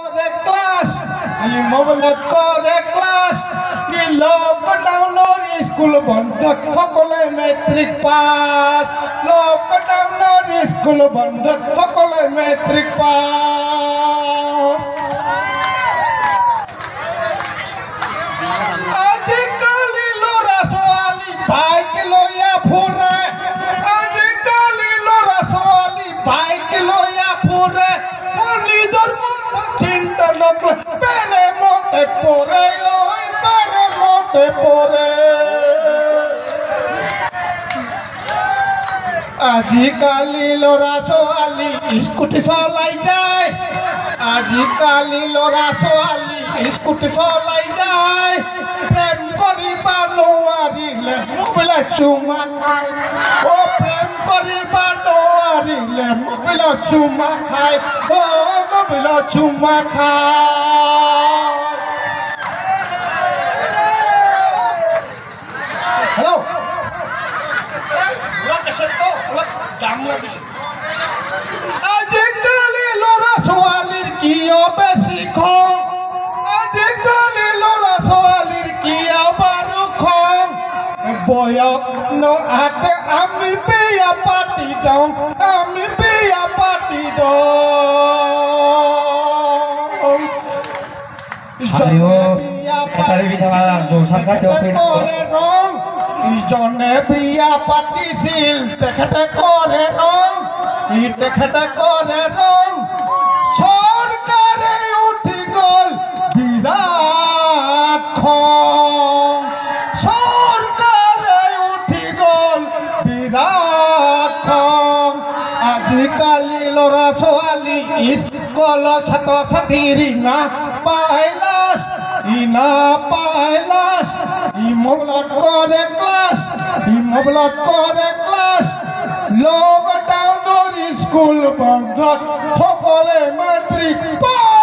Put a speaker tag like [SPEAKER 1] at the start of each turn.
[SPEAKER 1] class মোবাইলত কৰে class লকডাউনৰ স্কুল বন্ধ সকলে মেট্ৰিক পাছ লকডাউনৰ স্কুল বন্ধ সকলে মেট্ৰিক পাছ আজিকালি ল'ৰা ছোৱালী বাইক লৈয়া ফুৰে আজিকালি ল'ৰা ছোৱালী বাইক লৈয়া ফুৰে নিজৰ চিন্তা নকৰে প্ৰেমতে পৰে প্ৰেমতে পৰে আজিকালি ল'ৰা ছোৱালী স্কুটি চলাই যায় আজিকালি ল'ৰা ছোৱালী স্কুটি চলাই যায় প্ৰেম কৰিব নোৱাৰিলে মোবাইলত চুমা খায় অ প্ৰেম কৰিব নোৱাৰিলে মোবাইলত চুমা খায় অ মোবাইলত চুমা খায় হেল্ল' জাম লাগিছে আজিকালি ল'ৰা ছোৱালীৰ কিয় বেছি খং আজিকালি ল'ৰা ছোৱালীৰ কিয় বাৰু খং বয়স নোহাতে আমি বিয়া পাতি দিওঁ আমি বিয়া পাতি দিওঁ বিয়া পাতি কৰে ৰং ইজনে বিয়া পাতিছিল তেখেতে কৰে ৰং তেখেতে কৰে ৰং চৰকাৰে উঠি গ'ল বিৰাট খং চৰকাৰে উঠি গ'ল বিৰাট খং আজিকালি ল'ৰা ছোৱালী স্কুলত ছাত্ৰ ছাত্ৰীৰ নাপায় লাজ নাপায় লাজ মোবাইলত কৰে ক্লাছ মোবাইলত কৰে ক্লাছ লকডাউনৰ স্কুল বন্ধ সকলে মেট্ৰিক পাছ